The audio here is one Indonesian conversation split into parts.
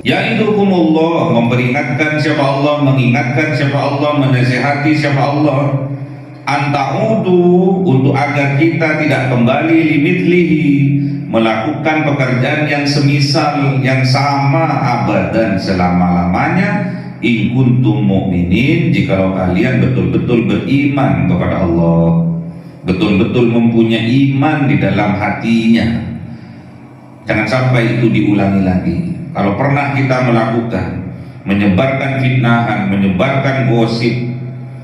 Ya'idukumullah, memperingatkan siapa Allah, mengingatkan siapa Allah, menasihati siapa Allah, anta'udu, untuk agar kita tidak kembali limithlihi, melakukan pekerjaan yang semisal, yang sama abadan, selama-lamanya, in kuntum mu'minin, jikalau kalian betul-betul beriman kepada Allah, betul-betul mempunyai iman di dalam hatinya. Jangan sampai itu diulangi lagi. Kalau pernah kita melakukan, menyebarkan fitnahan, menyebarkan gosip,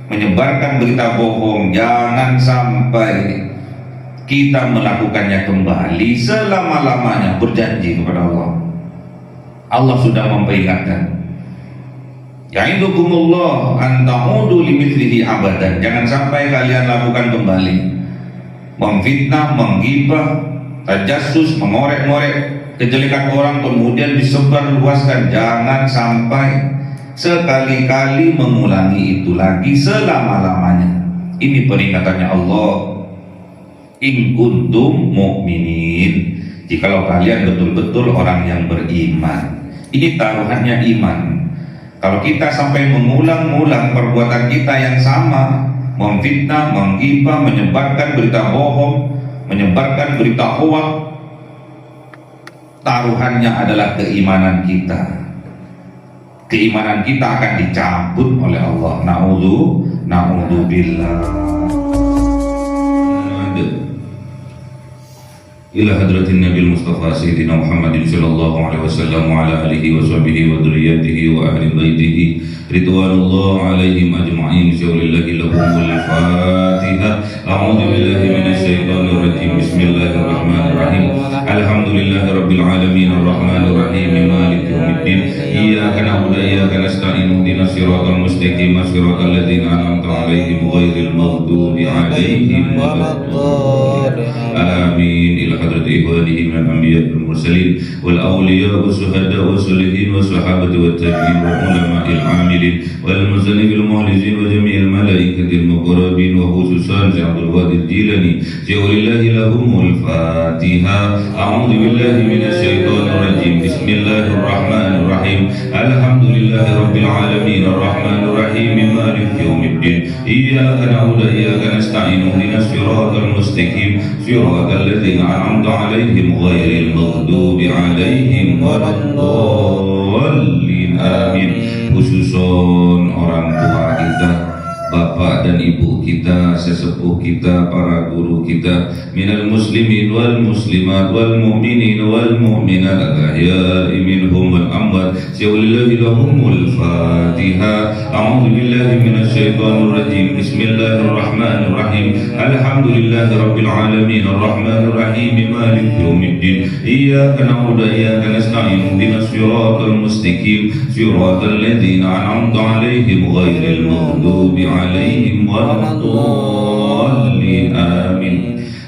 menyebarkan berita bohong, jangan sampai kita melakukannya kembali selama-lamanya, berjanji kepada Allah. Allah sudah memperingatkan, ya'idukumullah an ta'udu limithlihi abadan, jangan sampai kalian lakukan kembali memfitnah, menggibah, tajassus, mengorek-ngorek kejelekan orang kemudian disebar luaskan. Jangan sampai sekali-kali mengulangi itu lagi selama-lamanya. Ini peringatannya Allah, in kuntum mu'minin, jikalau kalian betul-betul orang yang beriman. Ini taruhannya iman. Kalau kita sampai mengulang-ulang perbuatan kita yang sama, memfitnah, menggibah, menyebarkan berita bohong, menyebarkan berita hoax, taruhannya adalah keimanan kita. Keimanan kita akan dicabut oleh Allah. Na'udzubillah. Ila hadratin Nabi Mustafa Sayyidina Muhammadin sallallahu alaihi wasallam wa ala alihi wa sahbihi wa dzurriyyatihi wa ahli baitihi ridwanullah alaihim ajma'in. Syaulillahi lahumul Fatihah. A'udzu billahi minasy syaithanir rajim. Bismillahirrahmanirrahim. Alhamdulillahi rabbil alamin arrahmanir rahim maliki yaumiddin. Iyyaka na'budu wa iyyaka nasta'in. Ihdinas siratal mustaqim, siratal ladzina an'amta 'alaihim ghairil maghdubi 'alaihim waladdallin. Amin. Ila hadrati ikhwanihi minal anbiya'i wal mursalin wal awliya'i was syuhada'i was sholihin was sahabati wat tabi'in wal ulama'il 'amilin wal muzannibil muhlizin wa jami'il malaikatil muqarrabin wa khususan Abdul Qadir Jilani. Syaulillahi lahumul Fatihah. A'udzu billahi minasy syaithanir rajim. Bismillahirrahmanirrahim. Alhamdulillahi rabbil alamin arrahmanir rahim maliki yaumiddin. Iyyaka na'budu wa iyyaka nasta'in. Ihdinas siratal mustaqim, siratal ladzina an'amta 'alaihim ghairil maghdubi 'alaihim waladdallin. Amin. Khususon orang tua kita, bapak dan ibu kita, sesepuh kita, para guru kita, minal muslimin wal muslimat wal mu'minin wal mu'minat al-ahya'i minhum wal amwat. Syaulillahi lahumul Fatihah. A'udzu billahi minasy syaithanir rajim. Bismillahirrahmanirrahim. Alhamdulillahi rabbil alamin arrahmanir rahim maliki yaumiddin. Iyyaka na'budu wa iyyaka nasta'in. Ihdinas siratal mustaqim, siratal ladzina an'amta 'alaihim ghairil maghdubi 'alaihim waladdallin. Amin.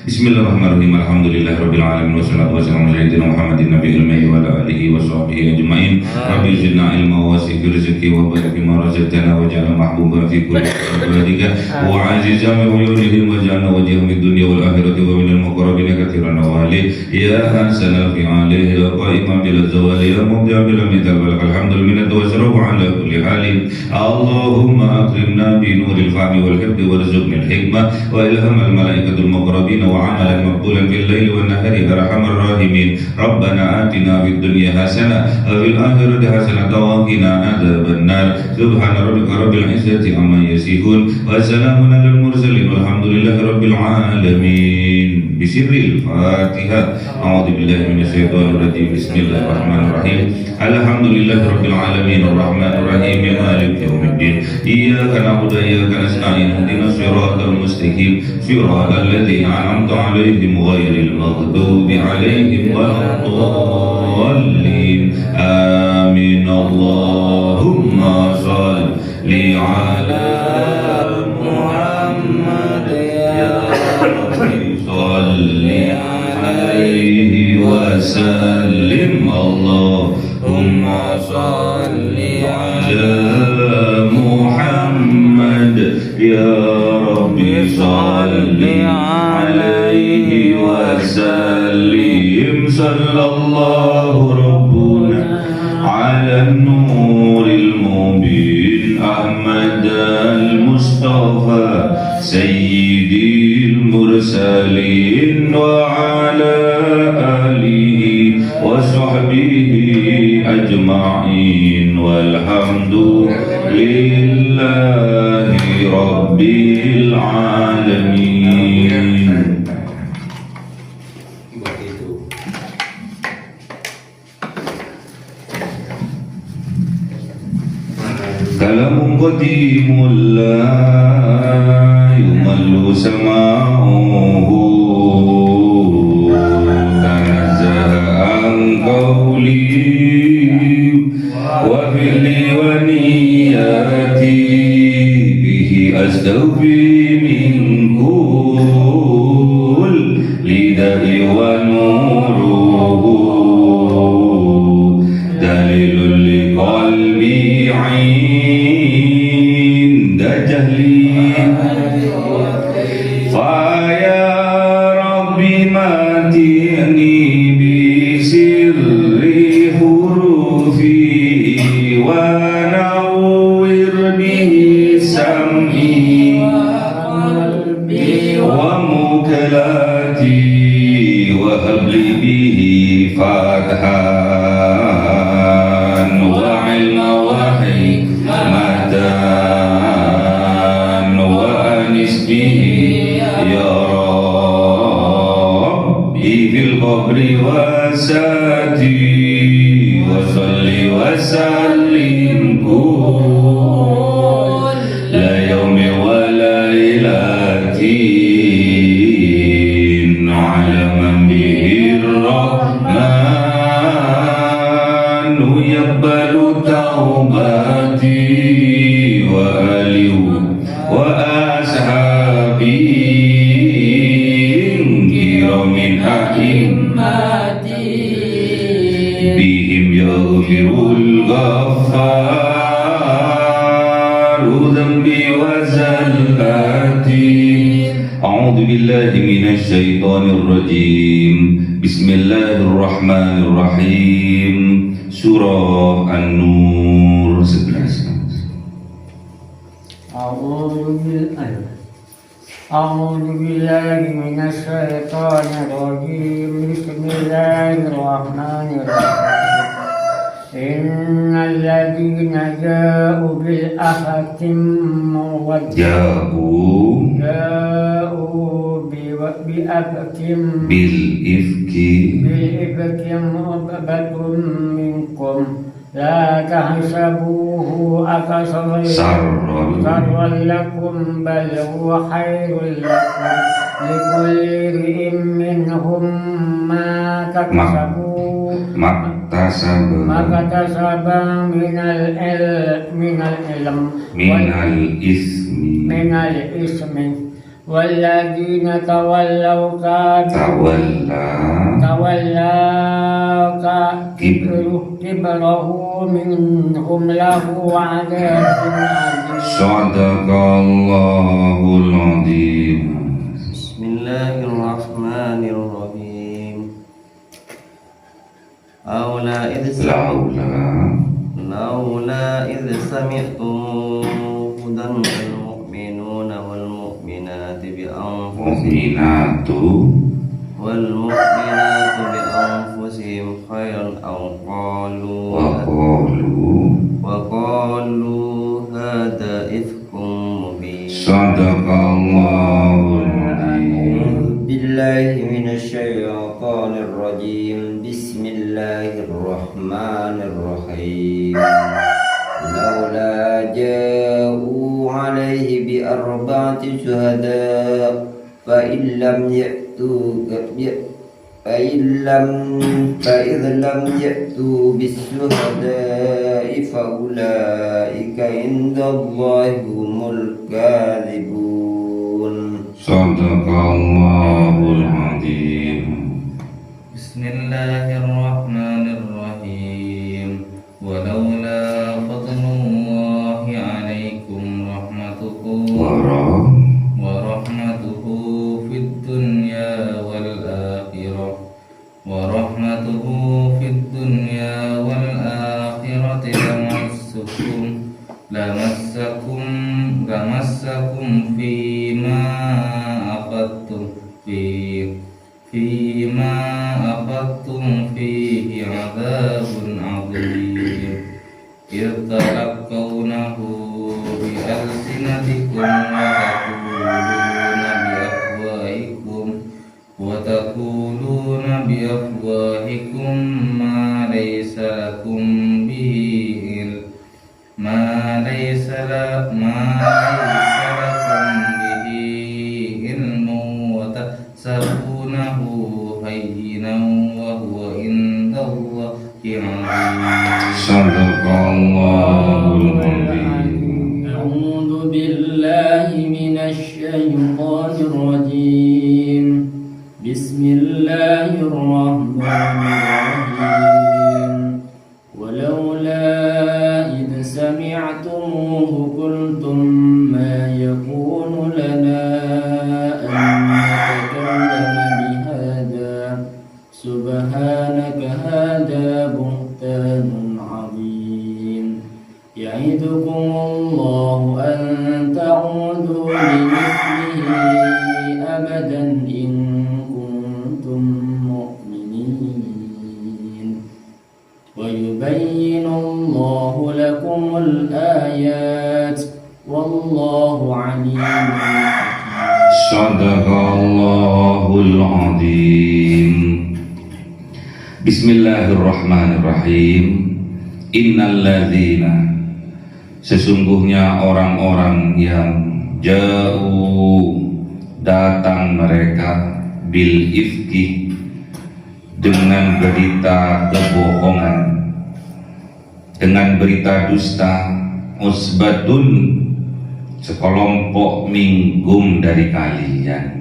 Bismillahirrahmanirrahim. Alhamdulillahirabbil alamin wassalatu wassalamu ala sayyidina Muhammadin nabiyil ummi wa ala alihi wa sahbihi ajma'in. Rabbi zidna ilma wa wasi' rizqi wa barik bima razaqtana wa ja'alna mahbuban fi kulli ibadika wa 'azizan wa yurihim wa ja'alna wajhan fid dunya wal akhirati wa minal muqarrabin katsiran wali ya hasanal fi 'alihi ya qa'iman bil zawali ya mubdi'a bil mithal wal alhamdulillah wa sallallahu ala kulli halin. Allahumma akrimna bi nuril fahmi wal hifdhi warzuqna al hikmah wa ilhamal malaikatul muqarrabin wa amalan maqbulan fil laili wan nahari arhamar rahimin. Rabbana atina fid dunya hasanah wa fil akhirati hasanah wa qina adzabannar. Subhana rabbika rabbil izzati amma yasifun wa salamun alal mursalin walhamdulillahi rabbil alamin. Bisirril Fatihah. A'udzu billahi minasy syaithanir rajim. Bismillahirrahmanirrahim. Alhamdulillahi rabbil alamin arrahmanir rahim maliki yaumiddin. Iyyaka na'budu wa iyyaka nasta'in. Ihdinas siratal mustaqim, siratal ladzina an'amta 'alaihim ghairil maghdubi 'alaihim waladdallin. Amin. Allahumma shalli 'ala Muhammad ya Rabbi shalli 'alaihi wa sallim. Allahumma shalli 'ala Muhammad ya Rabbi shalli 'alaihi wa sallim. Sallallahu rabbuna 'ala وعلى آله وصحبه أجمعين والحمد لله رب العالمين. Kalamun qadimun la yumallu sama'uhu tanazzaha an qawli wa fi'li wa niyati bihi astawfi min kul lidai wa nuruhu dalilul liqalbi jahli fa ya rabbi matini bi sirri hurufi wa nawwir bihi sam'i wa mukalati wa habli bihi fathan wa ilma wa hikmatan ya Rabbi fil qabri wasati wa salli wa sallim la yawmi wa laylatin ala man bihi rahman yaqbalu taubati wa alihi wa min a'immati bihim yaghfirul ghaffaru dhanbi wa zallati. A'udzu billahi minasy syaithanir rajim. Bismillahirrahmanirrahim. Surah An-Nur 11. أعوذ بالله من الشيطان الرجيم. بسم الله الرحمن الرحيم. إن الذين جاءوا بالأفك بأفك عقبة منكم لا تحسبوه شرا لكم بل هو خير لكم لكل امرئ منهم ما اكتسب من الإثم والذين تولوا كبره منهم له عذاب عظيم. Sadaqallahul Azim. Bismillahirrahmanirrahim. Laula idh sami'tum hudan al-mu'minuna wal mu'minati bi anfusihim khairan aw qalu hadha ifkum mubin. Sadaqallahul Azim. Billahi minasyaitonir rajim. Bismillahirrahmanirrahim. Laula ja'u 'alaihi bi arba'ati syuhada fa illam ya'tu bis-syuhada'i fa ulaika indallahi humul kadhibun. Sadaqallahul Azim. Bismillahirrahmanirrahim. Walaula fadlullahi 'alaikum wa rahmatuhu fid dunya wal akhirah lamassakum fima aqadtum fi إذ تلقونه بألسنتكم وتقولون بأفواهكم ما ليس لكم به علم وتحسبونه هينا وهو عند الله عظيم. Sadaqallahul Azim. أعوذ بالله من الشيطان الرجيم. بسم الله الرحمن الرحيم. ولولا إذ سمعتموه قلتم ما يكون لنا أن نتكلم بهذا سبحانك هذا بهتان عظيم. يعظكم الله أن تعودوا لمثله أبدا إن كنتم مؤمنين. ويبين الله لكم الآيات والله عليم حكيم. Sadaqallahul Azim. Bismillahirrahmanirrahim. Innalladzina, sesungguhnya orang-orang yang jauh datang mereka bil ifki dengan berita kebohongan, dengan berita dusta, usbatun sekelompok minggum dari kalian.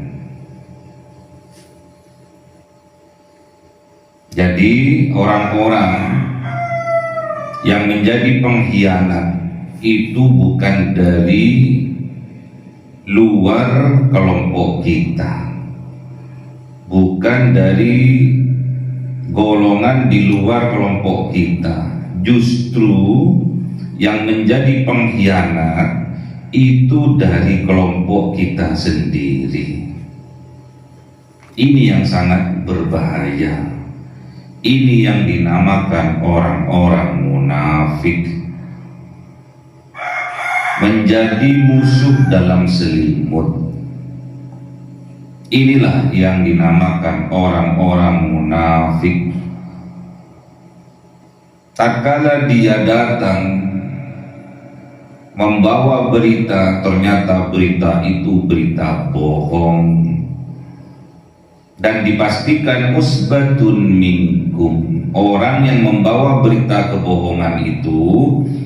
Jadi orang-orang yang menjadi pengkhianat itu bukan dari luar kelompok kita, bukan dari golongan di luar kelompok kita. Justru yang menjadi pengkhianat itu dari kelompok kita sendiri. Ini yang sangat berbahaya. Ini yang dinamakan orang-orang munafik, menjadi musuh dalam selimut. Inilah yang dinamakan orang-orang munafik. Tatkala dia datang membawa berita, ternyata berita itu berita bohong, dan dipastikan usbatun minkum, orang yang membawa berita kebohongan itu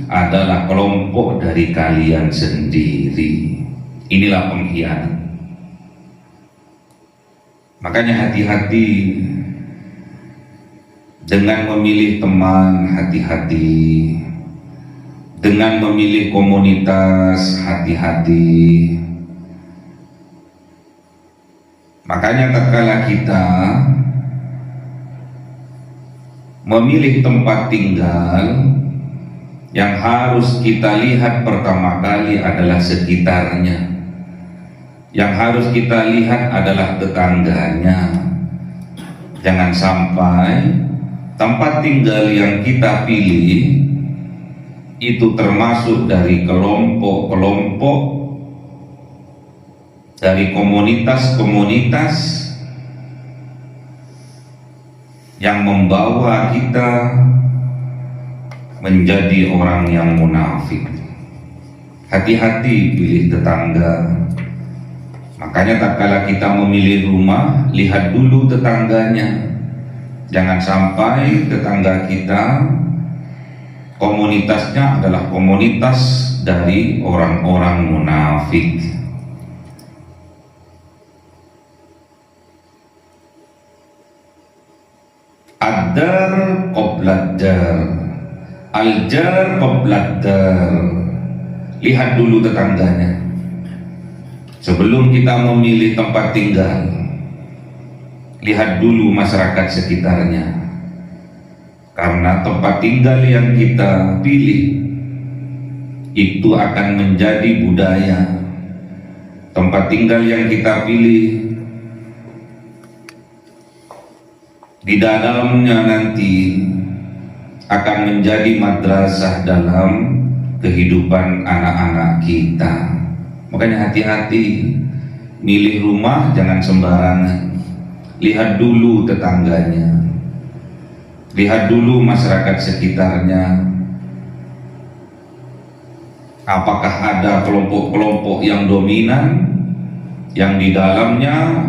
adalah kelompok dari kalian sendiri. Inilah pengkhianat. Makanya hati-hati dengan memilih teman, hati-hati dengan memilih komunitas, hati-hati. Makanya tatkala kita memilih tempat tinggal, yang harus kita lihat pertama kali adalah sekitarnya. Yang harus kita lihat adalah tetangganya. Jangan sampai tempat tinggal yang kita pilih itu termasuk dari kelompok-kelompok, dari komunitas-komunitas yang membawa kita menjadi orang yang munafik. Hati-hati pilih tetangga. Makanya tatkala kita memilih rumah, lihat dulu tetangganya. Jangan sampai tetangga kita komunitasnya adalah komunitas dari orang-orang munafik. Ad-dar qoblad-dar, al-jar qoblad-dar. Lihat dulu tetangganya sebelum kita memilih tempat tinggal. Lihat dulu masyarakat sekitarnya, karena tempat tinggal yang kita pilih itu akan menjadi budaya. Tempat tinggal yang kita pilih, di dalamnya nanti akan menjadi madrasah dalam kehidupan anak-anak kita. Makanya hati-hati, milih rumah jangan sembarangan. Lihat dulu tetangganya, lihat dulu masyarakat sekitarnya. Apakah ada kelompok-kelompok yang dominan, yang di dalamnya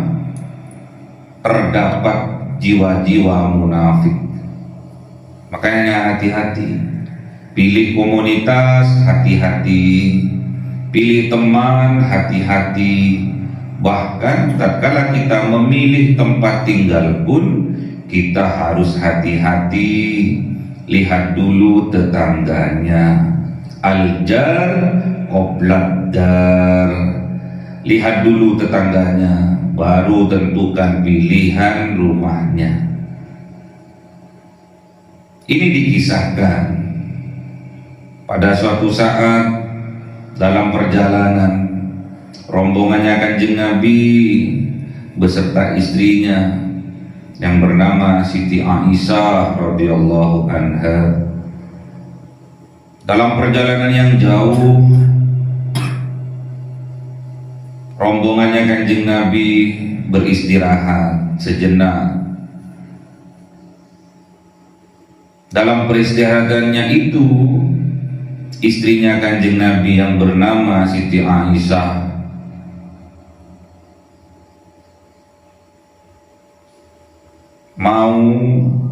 terdapat jiwa-jiwa munafik. Makanya hati-hati, pilih komunitas, hati-hati, pilih teman, hati-hati. Bahkan tatkala kita memilih tempat tinggal pun kita harus hati-hati. Lihat dulu tetangganya. Al-jar qoblad dar. Lihat dulu tetangganya, baru tentukan pilihan rumahnya. Ini dikisahkan pada suatu saat dalam perjalanan rombongannya Kanjeng Nabi beserta istrinya yang bernama Siti Aisyah radhiyallahu anha. Dalam perjalanan yang jauh, rombongannya Kanjeng Nabi beristirahat sejenak. Dalam peristirahatannya itu, istrinya Kanjeng Nabi yang bernama Siti Aisyah mau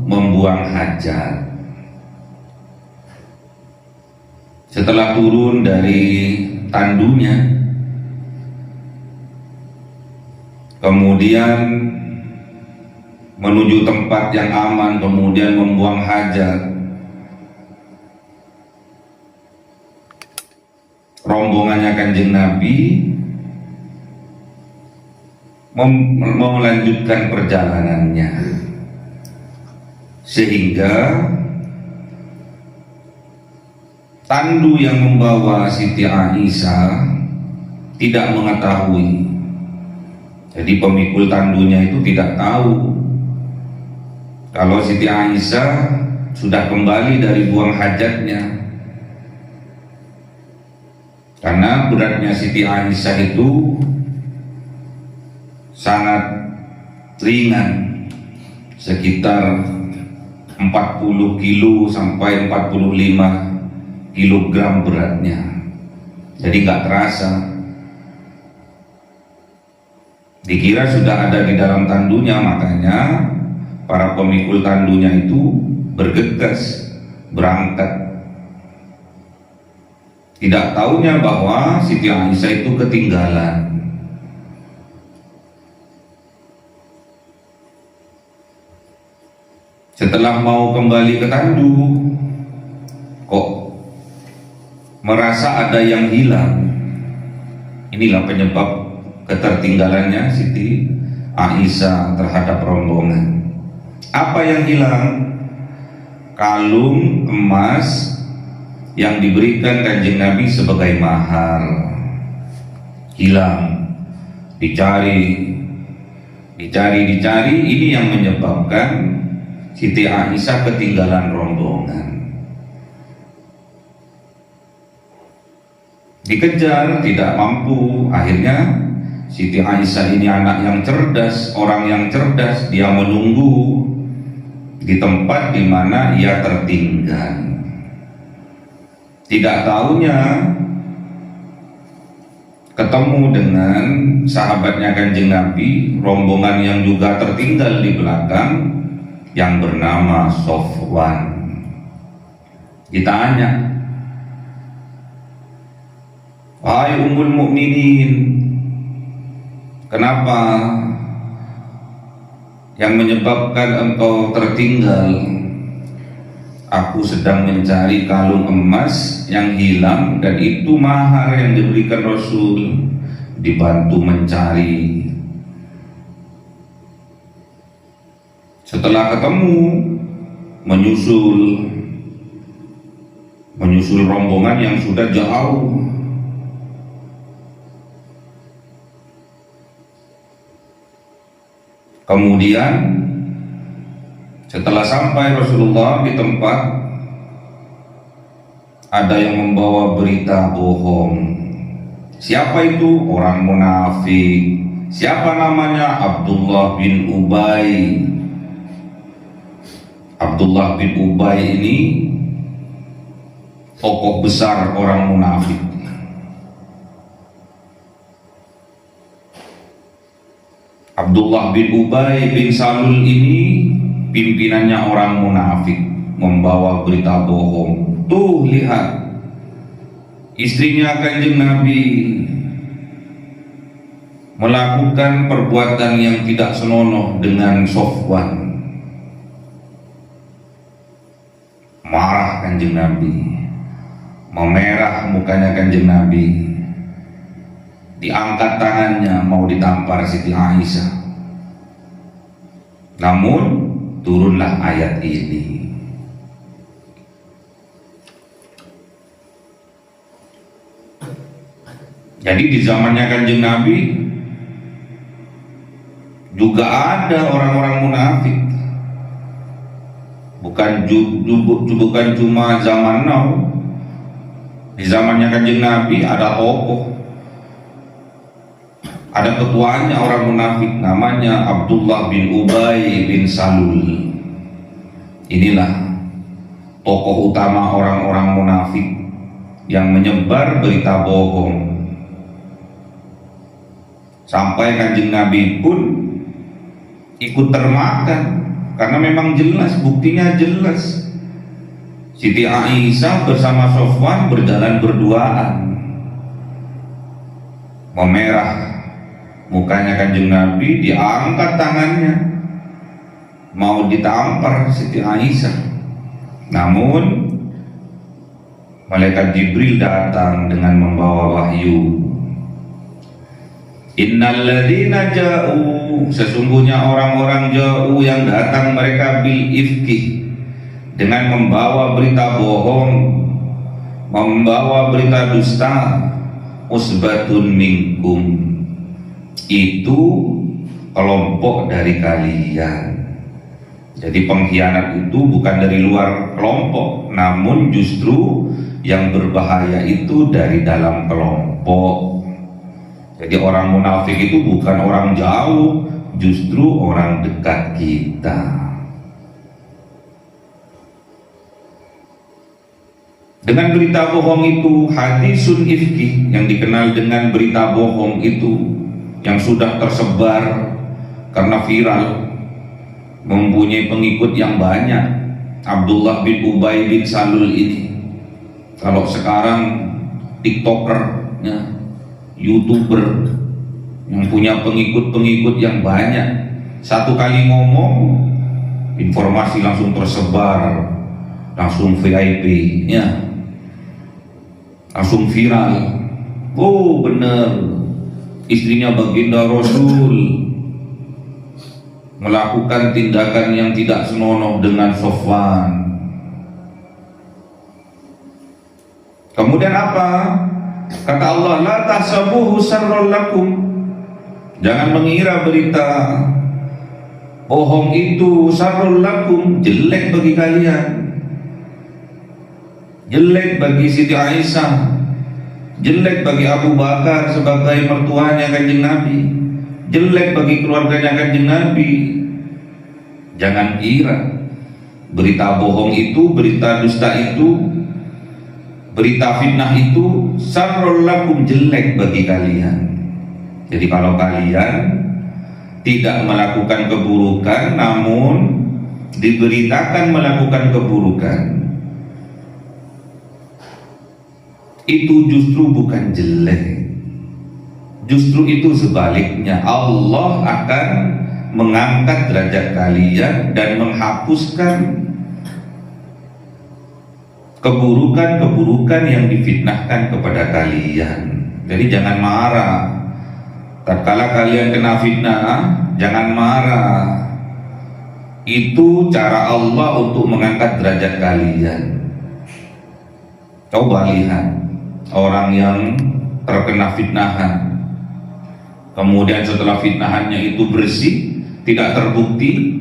membuang hajat. Setelah turun dari tandunya, kemudian menuju tempat yang aman, kemudian membuang hajat. Rombongannya Kanjeng Nabi melanjutkan perjalanannya, sehingga tandu yang membawa Siti Aisyah tidak mengetahui. Jadi pemikul tandunya itu tidak tahu kalau Siti Aisyah sudah kembali dari buang hajatnya. Karena beratnya Siti Aisyah itu sangat ringan, sekitar 40 kilo sampai 45 kilogram beratnya. Jadi nggak terasa. Dikira sudah ada di dalam tandunya, makanya para pemikul tandunya itu bergegas berangkat. Tidak tahunya bahwa Siti Aisyah itu ketinggalan. Setelah mau kembali ke tandu, kok merasa ada yang hilang. Inilah penyebab ketertinggalannya Siti Aisyah terhadap rombongan. Apa yang hilang? Kalung emas yang diberikan Kanjeng Nabi sebagai mahar. Hilang. Dicari. Ini yang menyebabkan Siti Aisyah ketinggalan rombongan. Dikejar, tidak mampu. Akhirnya Siti Aisyah ini anak yang cerdas, orang yang cerdas. Dia menunggu di tempat di mana ia tertinggal. Tidak tahunya ketemu dengan sahabatnya Kanjeng Nabi, rombongan yang juga tertinggal di belakang, yang bernama Sofwan. Ditanya, "Wahai Ummul Mukminin, kenapa yang menyebabkan engkau tertinggal?" "Aku sedang mencari kalung emas yang hilang, dan itu mahar yang diberikan Rasul." Dibantu mencari. Setelah ketemu, menyusul rombongan yang sudah jauh. Kemudian setelah sampai Rasulullah di tempat ada yang membawa berita bohong. Siapa itu? Orang munafik. Siapa namanya? Abdullah bin Ubay. Abdullah bin Ubay ini tokoh besar orang munafik. Abdullah bin Ubay bin Salul ini pimpinannya orang munafik, membawa berita bohong. Tuh lihat, istrinya Kanjeng Nabi melakukan perbuatan yang tidak senonoh dengan Sofwan. Marah Kanjeng Nabi, memerah mukanya Kanjeng Nabi, diangkat tangannya mau ditampar Siti Aisyah. Namun turunlah ayat ini. Jadi di zamannya Kanjeng Nabi juga ada orang-orang munafik. Bukan cuma zaman now. Di zamannya Kanjeng Nabi ada tokoh, ada ketuanya orang munafik, namanya Abdullah bin Ubay bin Salul. Inilah tokoh utama orang-orang munafik yang menyebar berita bohong. Sampai Kanjeng Nabi pun ikut termakan, karena memang jelas, buktinya jelas. Siti Aisyah bersama Sofwan berjalan berduaan, memerah mukanya Kanjeng Nabi, diangkat tangannya mau ditampar Siti Aisyah. Namun malaikat Jibril datang dengan membawa wahyu. Innalladzina ja'u, sesungguhnya orang-orang ja'u yang datang mereka bil ifki, dengan membawa berita bohong, membawa berita dusta, usbatun minkum, itu kelompok dari kalian. Jadi pengkhianat itu bukan dari luar kelompok, namun justru yang berbahaya itu dari dalam kelompok. Jadi orang munafik itu bukan orang jauh, justru orang dekat kita. Dengan berita bohong itu, hadisun ifki, yang dikenal dengan berita bohong itu, yang sudah tersebar karena viral, mempunyai pengikut yang banyak. Abdullah bin Ubay bin Salul ini, kalau sekarang TikToker, ya, YouTuber yang punya pengikut-pengikut yang banyak, satu kali ngomong informasi langsung tersebar, langsung VIP, ya, langsung viral. Oh bener, istrinya baginda Rasul melakukan tindakan yang tidak senonoh dengan Sofwan. Kemudian apa? Kata Allah, la tahsabuhu syarrul lakum, jangan mengira berita bohong itu syarrul lakum, jelek bagi kalian, jelek bagi Siti Aisyah, jelek bagi Abu Bakar sebagai mertuanya Kanjeng Nabi, jelek bagi keluarganya Kanjeng Nabi. Jangan kira berita bohong itu, berita dusta itu, berita fitnah itu syarrul lakum, jelek bagi kalian. Jadi kalau kalian tidak melakukan keburukan namun diberitakan melakukan keburukan, itu justru bukan jelek, justru itu sebaliknya. Allah akan mengangkat derajat kalian dan menghapuskan keburukan-keburukan yang difitnahkan kepada kalian. Jadi jangan marah tatkala kalian kena fitnah, jangan marah. Itu cara Allah untuk mengangkat derajat kalian. Coba lihat orang yang terkena fitnahan, kemudian setelah fitnahannya itu bersih, tidak terbukti,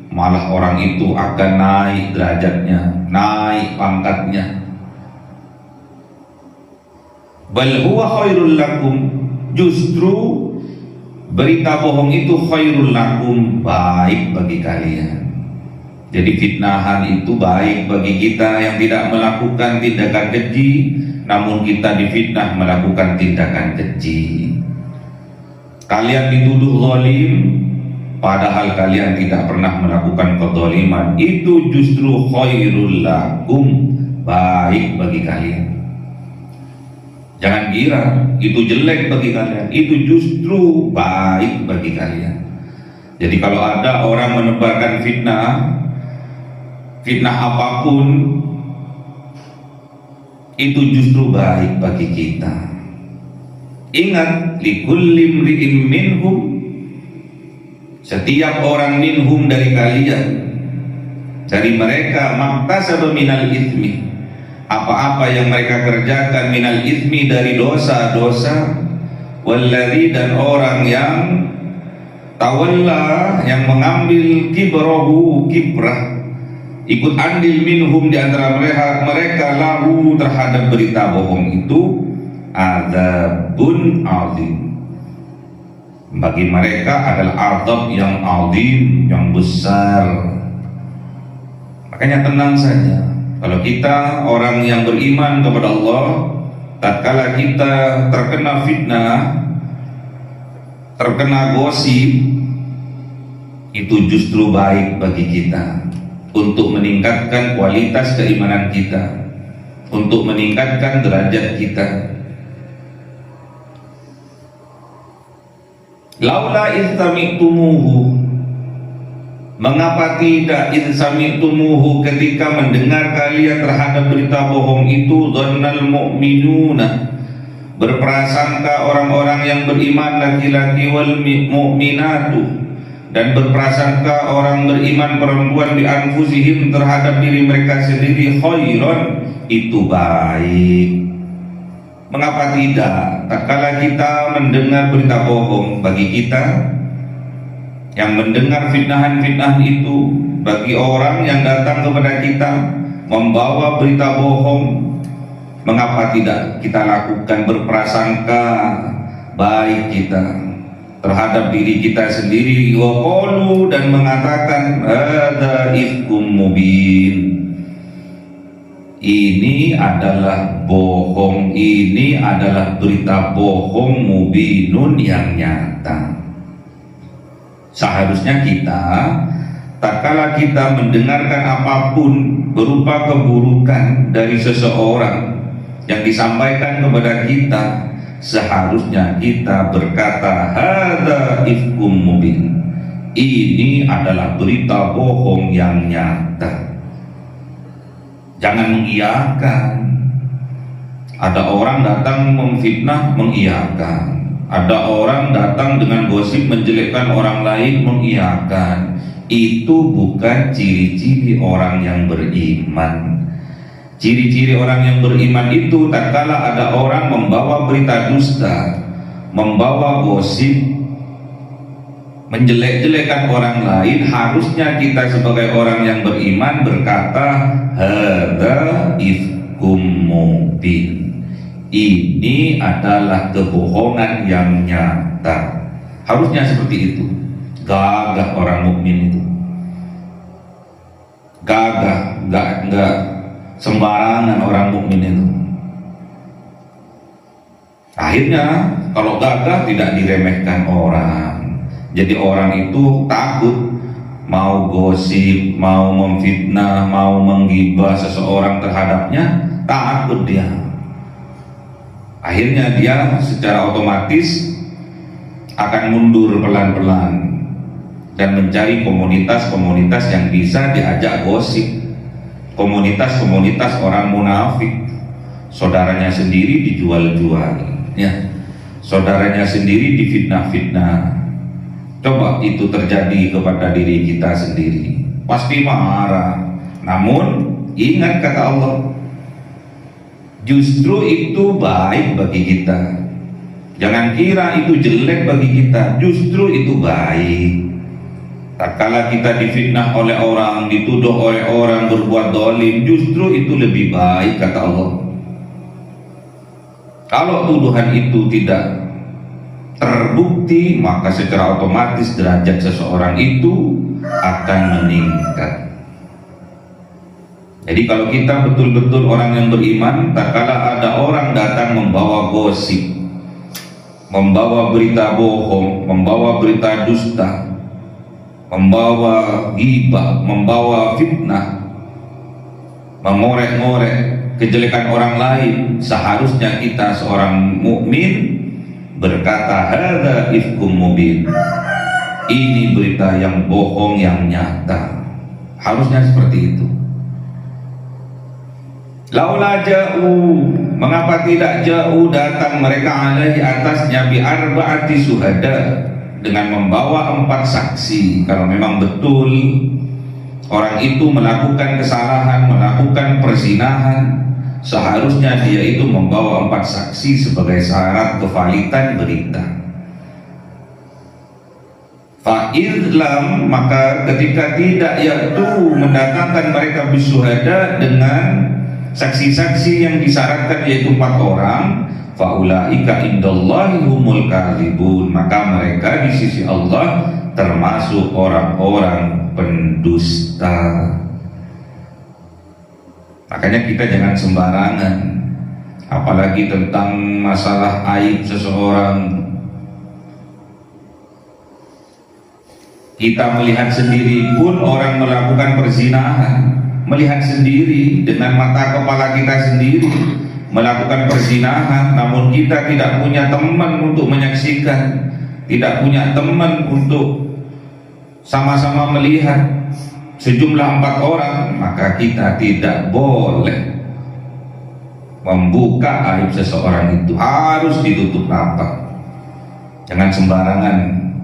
malah orang itu akan naik derajatnya, naik pangkatnya. Bal huwa khairul lakum, justru berita bohong itu khairul lakum, baik bagi kalian. Jadi fitnahan itu baik bagi kita yang tidak melakukan tindakan keji, namun kita difitnah melakukan tindakan keji. Kalian dituduh zalim, padahal kalian tidak pernah melakukan kezaliman, itu justru khairul lakum, baik bagi kalian. Jangan kira itu jelek bagi kalian, itu justru baik bagi kalian. Jadi kalau ada orang menebarkan fitnah apapun, itu justru baik bagi kita. Ingat, likulli imri'in minhum, setiap orang minhum dari kalian, dari mereka, maktasaba minal itsmi, apa-apa yang mereka kerjakan, minal itsmi, dari dosa-dosa, walladzi, dan orang yang tawalla, yang mengambil kibrahu, kibrah, ikut andil minhum di antara mereka lahu, terhadap berita bohong itu, adzabun azim, bagi mereka adalah azab yang azim, yang besar. Makanya tenang saja, kalau kita orang yang beriman kepada Allah, tatkala kita terkena fitnah, terkena gosip, itu justru baik bagi kita untuk meningkatkan kualitas keimanan kita, untuk meningkatkan derajat kita. Laula istami'tumuhu, mengapa tidak istami'tumuhu, ketika mendengar kalian terhadap berita bohong itu, dhannal mu'minuna, berprasangka orang-orang yang beriman laki-laki, wal mu'minatu, dan berprasangka orang beriman perempuan, bi anfusihim, terhadap diri mereka sendiri, khairan, itu baik. Mengapa tidak? Tatkala kita mendengar berita bohong, bagi kita yang mendengar fitnahan-fitnahan itu, bagi orang yang datang kepada kita membawa berita bohong, mengapa tidak kita lakukan berprasangka baik kita terhadap diri kita sendiri, wa qalu, dan mengatakan hadza ifkum mubin, ini adalah bohong, ini adalah berita bohong, mubinun, yang nyata. Seharusnya kita, tatkala kita mendengarkan apapun berupa keburukan dari seseorang yang disampaikan kepada kita, seharusnya kita berkata hadza ifkum mubin, ini adalah berita bohong yang nyata. Jangan mengiyakan. Ada orang datang memfitnah, mengiyakan. Ada orang datang dengan gosip menjelekkan orang lain, mengiyakan. Itu bukan ciri-ciri orang yang beriman. Ciri-ciri orang yang beriman itu, tatkala ada orang membawa berita dusta, membawa gosip, menjelek-jelekan orang lain, harusnya kita sebagai orang yang beriman berkata hadza ifkum mubin, ini adalah kebohongan yang nyata. Harusnya seperti itu. Gagah orang mukmin itu, gagah, enggak sembarangan orang mukmin itu. Akhirnya kalau gagah tidak diremehkan orang. Jadi orang itu takut mau gosip, mau memfitnah, mau menggibah seseorang terhadapnya, takut dia. Akhirnya dia secara otomatis akan mundur pelan-pelan dan mencari komunitas-komunitas yang bisa diajak gosip, komunitas-komunitas orang munafik. Saudaranya sendiri dijual-jual, ya, saudaranya sendiri difitnah-fitnah. Coba itu terjadi kepada diri kita sendiri, pasti marah. Namun ingat kata Allah, justru itu baik bagi kita. Jangan kira itu jelek bagi kita, justru itu baik. Tatkala kita difitnah oleh orang, dituduh oleh orang berbuat zalim, justru itu lebih baik kata Allah. Kalau tuduhan itu tidak terbukti, maka secara otomatis derajat seseorang itu akan meningkat. Jadi kalau kita betul-betul orang yang beriman, tak kala ada orang datang membawa gosip, membawa berita bohong, membawa berita dusta, membawa ghibah, membawa fitnah, mengorek-ngorek kejelekan orang lain, seharusnya kita seorang mukmin berkata, hadza ifkum mubin, ini berita yang bohong yang nyata. Harusnya seperti itu. Laula ja'u, mengapa tidak ja'u datang mereka alaihi atasnya bi arba'ati syuhada, dengan membawa 4 saksi. Kalau memang betul orang itu melakukan kesalahan, melakukan perzinahan, seharusnya dia itu membawa 4 saksi sebagai syarat kevalidan berita. Fa'idlam, maka ketika tidak yaitu mendatangkan mereka bisyuhada dengan saksi-saksi yang disyaratkan yaitu 4 orang, faulaika indallahi humul kadhibun, maka mereka di sisi Allah termasuk orang-orang pendusta. Makanya kita jangan sembarangan, apalagi tentang masalah aib seseorang. Kita melihat sendiri pun orang melakukan perzinahan, melihat sendiri dengan mata kepala kita sendiri melakukan perzinahan, namun kita tidak punya teman untuk menyaksikan, tidak punya teman untuk sama-sama melihat sejumlah 4 orang, maka kita tidak boleh membuka aib seseorang itu, harus ditutup rapat. Jangan sembarangan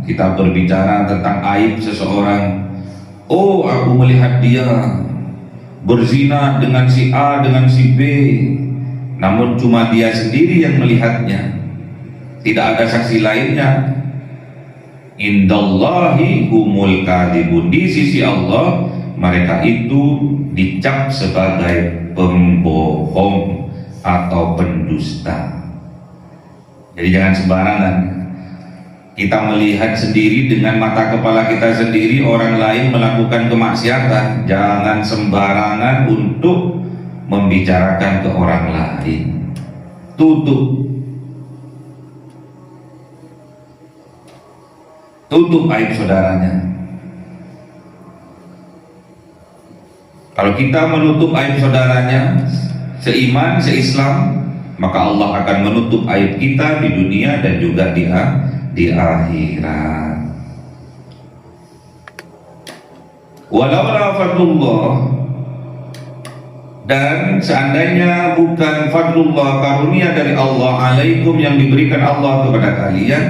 kita berbicara tentang aib seseorang. Oh, aku melihat dia berzina dengan si A, dengan si B, namun cuma dia sendiri yang melihatnya, tidak ada saksi lainnya. Indallahi humul kadhibun, di sisi Allah mereka itu dicap sebagai pembohong atau pendusta. Jadi jangan sembarangan kita melihat sendiri dengan mata kepala kita sendiri orang lain melakukan kemaksiatan. Jangan sembarangan untuk membicarakan ke orang lain. Tutup aib saudaranya. Kalau kita menutup aib saudaranya, seiman, seislam, maka Allah akan menutup aib kita di dunia dan juga di akhirat. Walaula fadlullah, dan seandainya bukan fadlullah, karunia dari Allah alaikum yang diberikan Allah kepada kalian,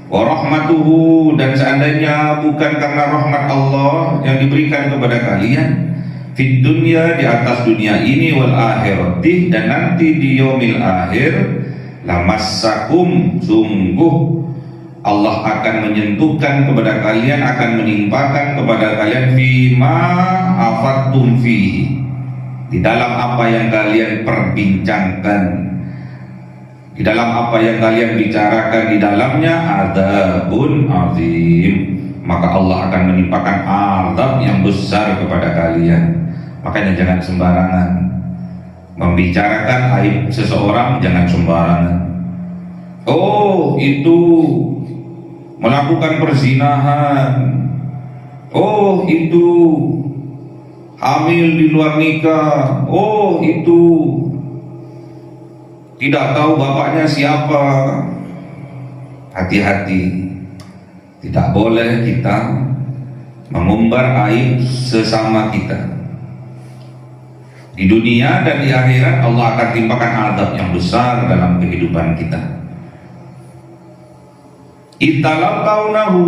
wa rahmatuhu, dan seandainya bukan karena rahmat Allah yang diberikan kepada kalian, fid dunya, di atas dunia ini, wal akhirati, dan nanti di yaumil akhir, lamassakum, sungguh Allah akan menyentuhkan kepada kalian, akan menimpakan kepada kalian fima afattum fihi, di dalam apa yang kalian perbincangkan, di dalam apa yang kalian bicarakan, di dalamnya adzabun azim, maka Allah akan menimpakan azab yang besar kepada kalian. Makanya jangan sembarangan membicarakan aib seseorang, jangan sembarangan. Oh, itu melakukan perzinahan, oh itu hamil di luar nikah, oh itu tidak tahu bapaknya siapa. Hati-hati, tidak boleh kita mengumbar aib sesama kita. Di dunia dan di akhirat Allah akan timpakan azab yang besar dalam kehidupan kita. Italaqawnahu,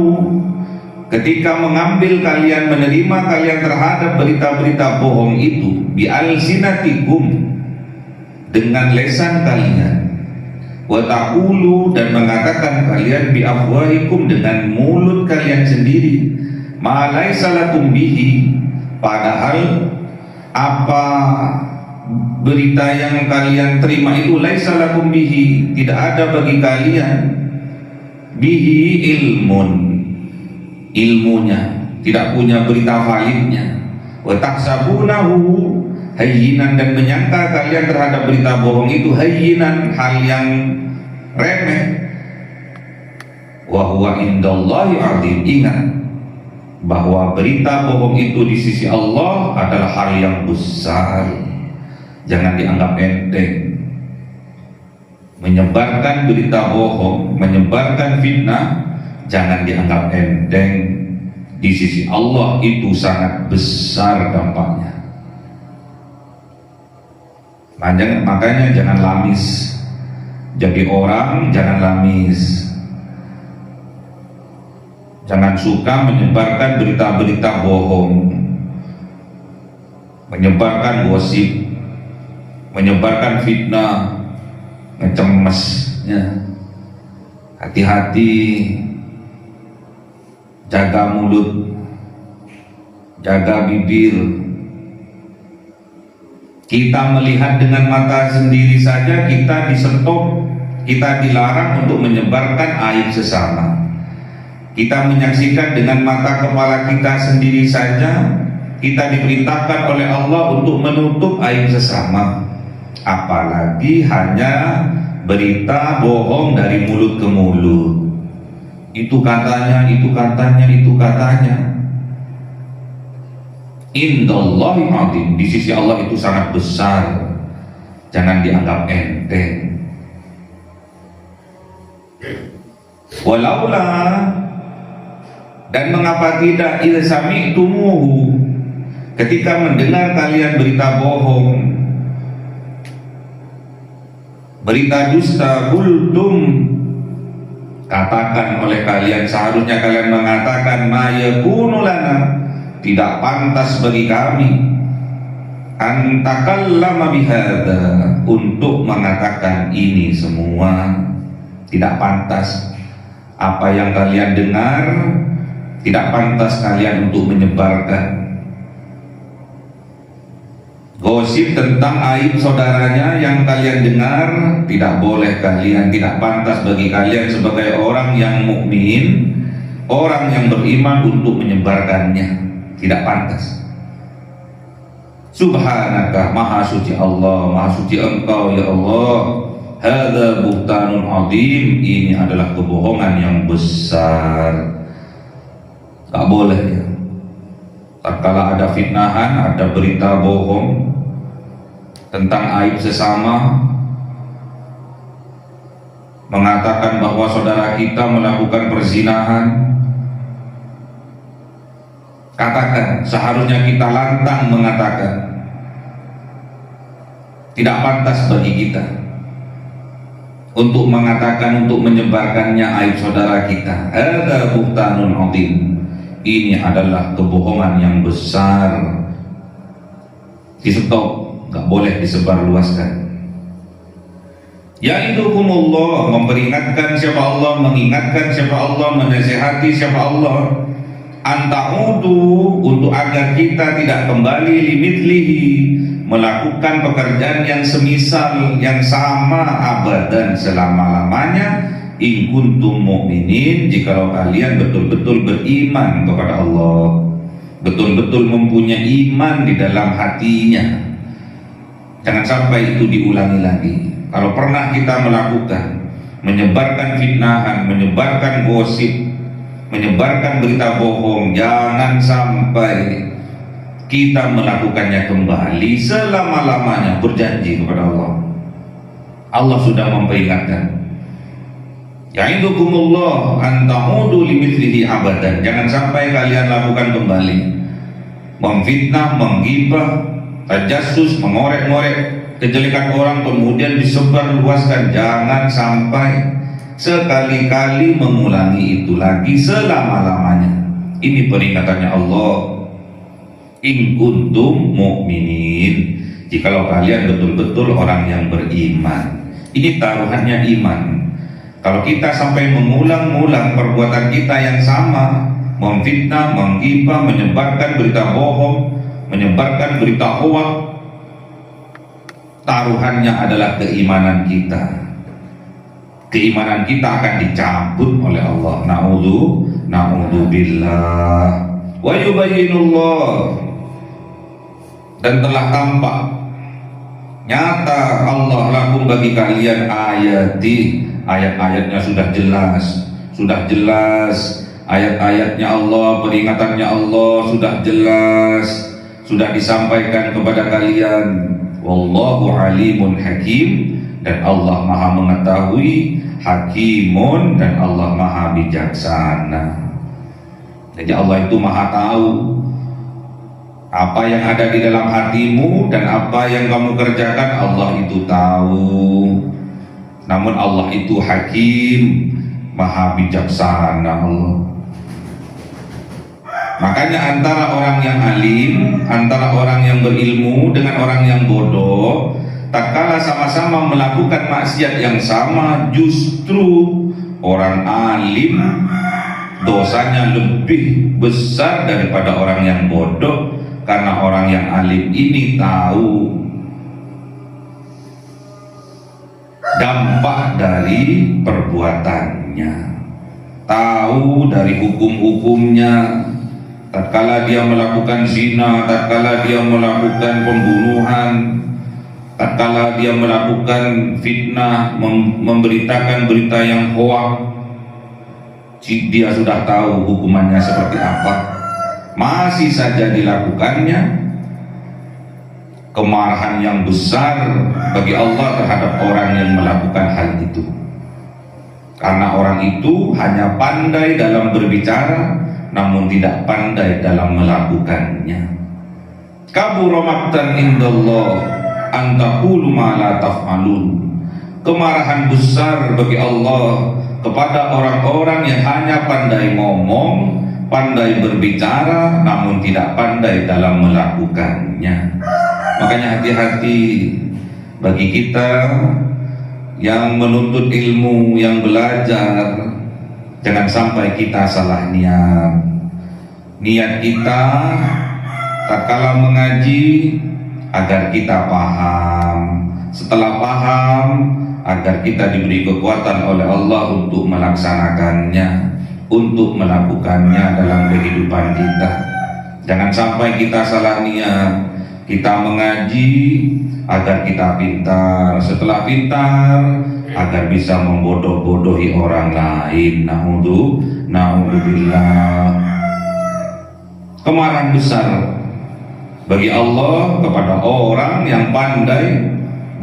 ketika mengambil kalian, menerima kalian terhadap berita-berita bohong itu, bi alsinatikum, dengan lesan kalian, wa taqulu, dan mengatakan kalian, bi afwahikum, dengan mulut kalian sendiri, ma laisa lakum bihi, padahal apa berita yang kalian terima itu laisa lakum bihi, tidak ada bagi kalian bihi ilmun, ilmunya, tidak punya berita validnya. Wa tahsabunahu hayyinan, dan menyangka kalian terhadap berita bohong itu hayyinan, hal yang remeh. Wa huwa indallahi azim. Ingat bahwa berita bohong itu di sisi Allah adalah hal yang besar, jangan dianggap enteng. Menyebarkan berita bohong, menyebarkan fitnah, jangan dianggap enteng. Di sisi Allah itu sangat besar dampaknya. Makanya jangan lamis. Jadi orang jangan lamis. Jangan suka menyebarkan berita-berita bohong, menyebarkan gosip, menyebarkan fitnah, ngecemesnya. Hati-hati, jaga mulut, jaga bibir. Kita melihat dengan mata sendiri saja kita disentuh, kita dilarang untuk menyebarkan aib sesama. Kita menyaksikan dengan mata kepala kita sendiri saja, kita diperintahkan oleh Allah untuk menutup aib sesama. Apalagi hanya berita bohong dari mulut ke mulut. Itu katanya, itu katanya, itu katanya. Indallahi azim, di sisi Allah itu sangat besar, jangan dianggap enteng. Walaula, dan mengapa tidak idza sami'tumuhu, ketika mendengar kalian berita bohong, berita dusta, qultum, katakan oleh kalian, seharusnya kalian mengatakan ma yakunu lana, tidak pantas bagi kami an takallama bihadza, untuk mengatakan ini semua. Tidak pantas apa yang kalian dengar, tidak pantas kalian untuk menyebarkan. Gosip tentang aib saudaranya yang kalian dengar, tidak boleh kalian, tidak pantas bagi kalian sebagai orang yang mukmin, orang yang beriman untuk menyebarkannya. Tidak pantas. Subhanaka, maha suci Allah, maha suci Engkau ya Allah. Hadza buhtanun azim, ini adalah kebohongan yang besar. Tak boleh ya. Tatkala ada fitnahan, ada berita bohong tentang aib sesama, mengatakan bahwa saudara kita melakukan perzinahan, katakan, seharusnya kita lantang mengatakan, tidak pantas bagi kita untuk mengatakan, untuk menyebarkannya aib saudara kita. Hadza buhtanun azim, ini adalah kebohongan yang besar. Di stop, gak boleh disebarluaskan. Ya'idukumullah, memperingatkan siapa Allah, mengingatkan siapa Allah, menasihati siapa Allah, anta'udu, untuk agar kita tidak kembali limitlihi, melakukan pekerjaan yang semisal, yang sama abadan, selama-lamanya. In kuntum mu'minin, jikalau kalian betul-betul beriman kepada Allah, betul-betul mempunyai iman di dalam hatinya. Jangan sampai itu diulangi lagi. Kalau pernah kita melakukan, menyebarkan fitnahan, menyebarkan gosip, menyebarkan berita bohong, jangan sampai kita melakukannya kembali selama-lamanya. Berjanji kepada Allah. Allah sudah memperingatkan, ya'idukumullah an ta'udu limithlihi abadan, jangan sampai kalian lakukan kembali memfitnah, menggibah, tajassus, mengorek-ngorek kejelekan orang kemudian disebar luaskan. Jangan sampai sekali-kali mengulangi itu lagi selama-lamanya. Ini peringatannya Allah. In kuntum mu'minin, jikalau kalian betul-betul orang yang beriman. Ini taruhannya iman. Kalau kita sampai mengulang-ulang perbuatan kita yang sama, memfitnah, menggibah, menyebarkan berita bohong, menyebarkan berita hoax, taruhannya adalah keimanan kita. Keimanan kita akan dicabut oleh Allah. Na'udzubillah. Wa yubayyinullah, dan telah tampak nyata Allah lakum bagi kalian ayat-ayatnya sudah jelas ayat-ayatnya Allah, peringatannya Allah sudah jelas, sudah disampaikan kepada kalian. Wallahu alimun hakim, dan Allah maha mengetahui, hakimun, dan Allah maha bijaksana. Jadi Allah itu maha tahu apa yang ada di dalam hatimu dan apa yang kamu kerjakan, Allah itu tahu. Namun Allah itu hakim, maha bijaksana Allah. Makanya antara orang yang alim, antara orang yang berilmu dengan orang yang bodoh, tatkala sama-sama melakukan maksiat yang sama, justru orang alim dosanya lebih besar daripada orang yang bodoh, karena orang yang alim ini tahu dampak dari perbuatannya, tahu dari hukum-hukumnya. Tatkala dia melakukan zina, tatkala dia melakukan pembunuhan, tatkala dia melakukan fitnah, memberitakan berita yang hoak, dia sudah tahu hukumannya seperti apa. Masih saja dilakukannya, kemarahan yang besar bagi Allah terhadap orang yang melakukan hal itu, karena orang itu hanya pandai dalam berbicara namun tidak pandai dalam melakukannya. Kabura maqtan indallah an taqulu ma la taf'alun. Kemarahan besar bagi Allah kepada orang-orang yang hanya pandai ngomong, pandai berbicara, namun tidak pandai dalam melakukannya. Makanya hati-hati bagi kita yang menuntut ilmu, yang belajar, jangan sampai kita salah niat. Niat kita tatkala mengaji agar kita paham, setelah paham agar kita diberi kekuatan oleh Allah untuk melaksanakannya, untuk melakukannya dalam kehidupan kita. Jangan sampai kita salah niat. Kita mengaji agar kita pintar, setelah pintar agar bisa membodoh-bodohi orang lain. Na'udzubillah. Kemarahan besar bagi Allah kepada orang yang pandai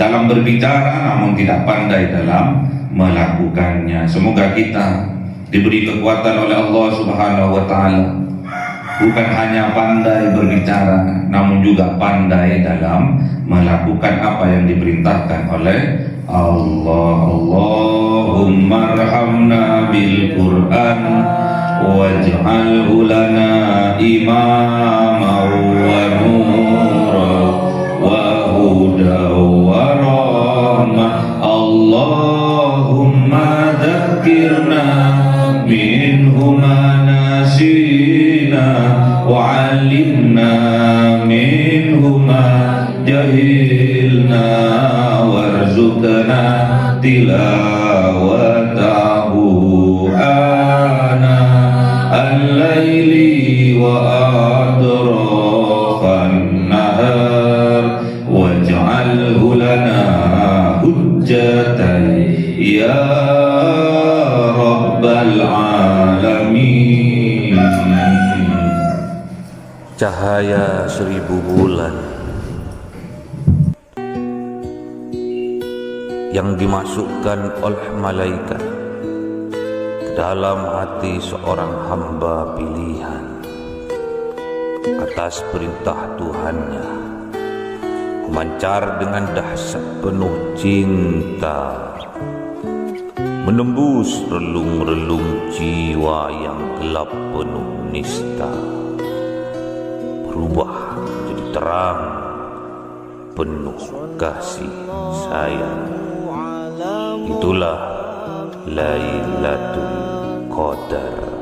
dalam berbicara namun tidak pandai dalam melakukannya. Semoga kita diberi kekuatan oleh Allah Subhanahu wa taala, bukan hanya pandai berbicara namun juga pandai dalam melakukan apa yang diperintahkan oleh Allah. Allahumma arhamna bil Qur'an waj'alhu lana imama wa nura wa huda wa rahmah. Allahumma dzakkirna minhu ma nasina wa 'allimna minhu ma jahilna warzuqna tilawatahu ana al-laili wa atrafan nahar waj'alhu lana hujjatan ya rabbal alamin. Cahaya 1000 bulan yang dimasukkan oleh malaikat ke dalam hati seorang hamba pilihan atas perintah Tuhannya, memancar dengan dahsyat penuh cinta, menembus relung-relung jiwa yang gelap penuh nista, berubah menjadi terang penuh kasih sayang. Itulah Lailatul Qadar.